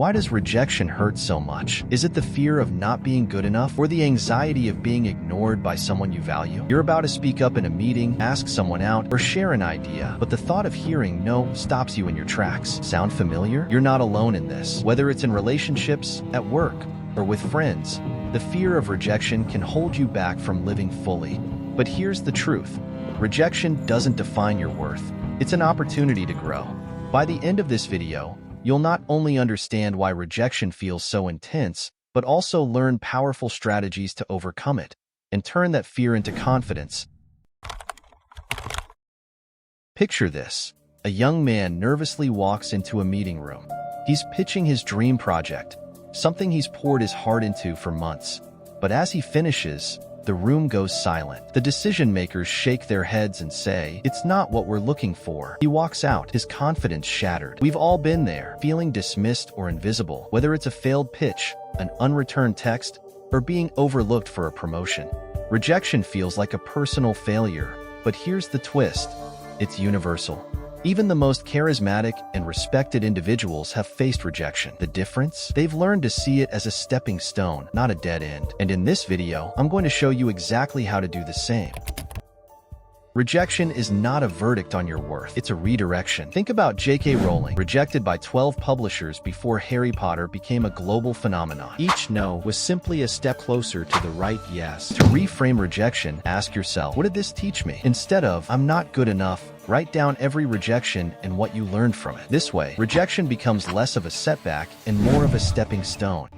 Why does rejection hurt so much? Is it the fear of not being good enough or the anxiety of being ignored by someone you value? You're about to speak up in a meeting, ask someone out, or share an idea, but the thought of hearing no stops you in your tracks. Sound familiar? You're not alone in this. Whether it's in relationships, at work, or with friends, the fear of rejection can hold you back from living fully. But here's the truth. Rejection doesn't define your worth. It's an opportunity to grow. By the end of this video, you'll not only understand why rejection feels so intense, but also learn powerful strategies to overcome it and turn that fear into confidence. Picture this. A young man nervously walks into a meeting room. He's pitching his dream project, something he's poured his heart into for months. But as he finishes, the room goes silent. The decision makers shake their heads and say, "It's not what we're looking for." He walks out, his confidence shattered. We've all been there, feeling dismissed or invisible, whether it's a failed pitch, an unreturned text, or being overlooked for a promotion. Rejection feels like a personal failure, but here's the twist. It's universal. Even the most charismatic and respected individuals have faced rejection. The difference? They've learned to see it as a stepping stone, not a dead end. And in this video, I'm going to show you exactly how to do the same. Rejection is not a verdict on your worth, it's a redirection. Think about J.K. Rowling, rejected by 12 publishers before Harry Potter became a global phenomenon. Each no was simply a step closer to the right yes. To reframe rejection, ask yourself, what did this teach me? Instead of, I'm not good enough, write down every rejection and what you learned from it. This way, rejection becomes less of a setback and more of a stepping stone.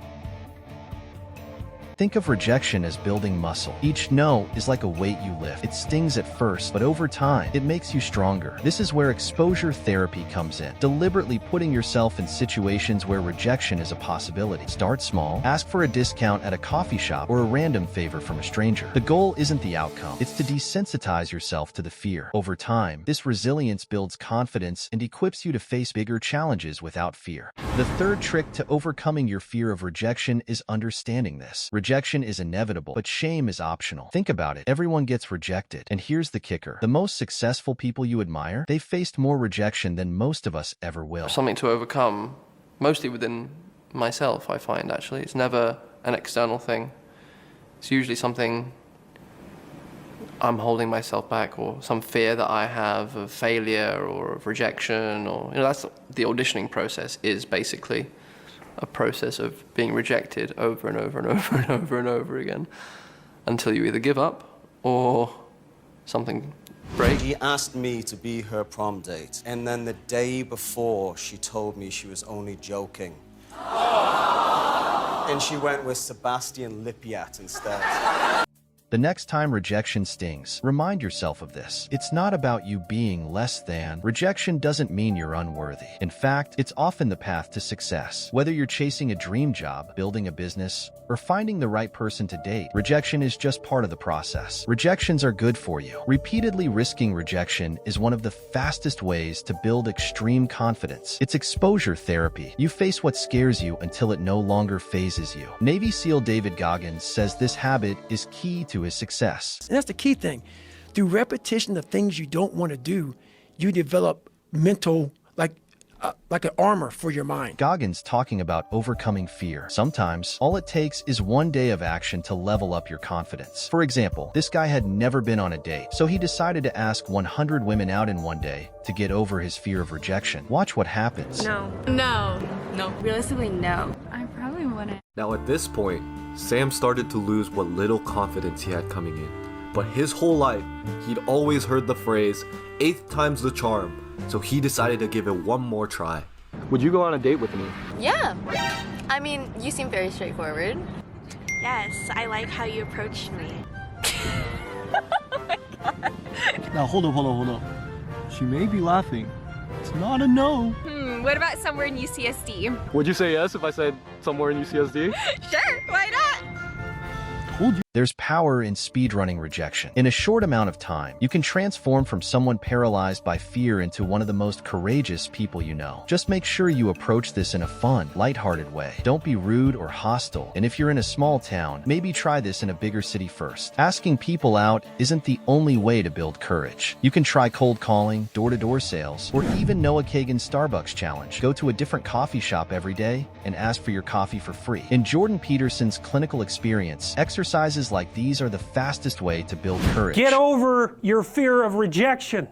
Think of rejection as building muscle. Each no is like a weight you lift. It stings at first, but over time, it makes you stronger. This is where exposure therapy comes in. Deliberately putting yourself in situations where rejection is a possibility. Start small, ask for a discount at a coffee shop or a random favor from a stranger. The goal isn't the outcome. It's to desensitize yourself to the fear. Over time, this resilience builds confidence and equips you to face bigger challenges without fear. The third trick to overcoming your fear of rejection is understanding this. Rejection is inevitable, but shame is optional. Think about it. Everyone gets rejected. And here's the kicker. The most successful people you admire, they've faced more rejection than most of us ever will. Something to overcome, mostly within myself, I find, actually. It's never an external thing. It's usually something I'm holding myself back, or some fear that I have of failure or of rejection, or, that's the auditioning process is basically a process of being rejected over and over and over and over and over again until you either give up or something breaks. She asked me to be her prom date, and then the day before she told me she was only joking. And she went with Sebastian Lippiat instead. The next time rejection stings, remind yourself of this. It's not about you being less than. Rejection doesn't mean you're unworthy. In fact, it's often the path to success. Whether you're chasing a dream job, building a business, or finding the right person to date, rejection is just part of the process. Rejections are good for you. Repeatedly risking rejection is one of the fastest ways to build extreme confidence. It's exposure therapy. You face what scares you until it no longer phases you. Navy SEAL David Goggins says this habit is key to his success. And that's the key thing. Through repetition of things you don't want to do, you develop mental, like an armor for your mind. Goggins talking about overcoming fear. Sometimes, all it takes is one day of action to level up your confidence. For example, this guy had never been on a date, so he decided to ask 100 women out in one day to get over his fear of rejection. Watch what happens. No. Realistically, no. I probably wouldn't. Now at this point, Sam started to lose what little confidence he had coming in. But his whole life, he'd always heard the phrase, 8th time's the charm, so he decided to give it one more try. Would you go on a date with me? Yeah. I mean, you seem very straightforward. Yes, I like how you approached me. Now hold up. She may be laughing. It's not a no. What about somewhere in UCSD? Would you say yes if I said somewhere in UCSD? Sure, why not? Told you. There's power in speedrunning rejection. In a short amount of time, you can transform from someone paralyzed by fear into one of the most courageous people you know. Just make sure you approach this in a fun, lighthearted way. Don't be rude or hostile, and if you're in a small town, maybe try this in a bigger city first. Asking people out isn't the only way to build courage. You can try cold calling, door-to-door sales, or even Noah Kagan's Starbucks challenge. Go to a different coffee shop every day and ask for your coffee for free. In Jordan Peterson's clinical experience, exercises like these are the fastest way to build courage. Get over your fear of rejection.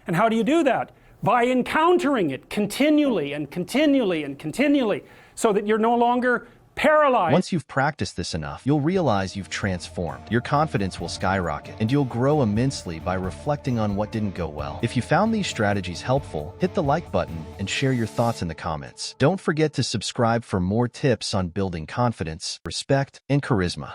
And how do you do that? By encountering it continually and continually and continually, so that you're no longer paralyzed. Once you've practiced this enough, you'll realize you've transformed. Your confidence will skyrocket, and you'll grow immensely by reflecting on what didn't go well. If you found these strategies helpful, hit the like button and share your thoughts in the comments. Don't forget to subscribe for more tips on building confidence, respect, and charisma.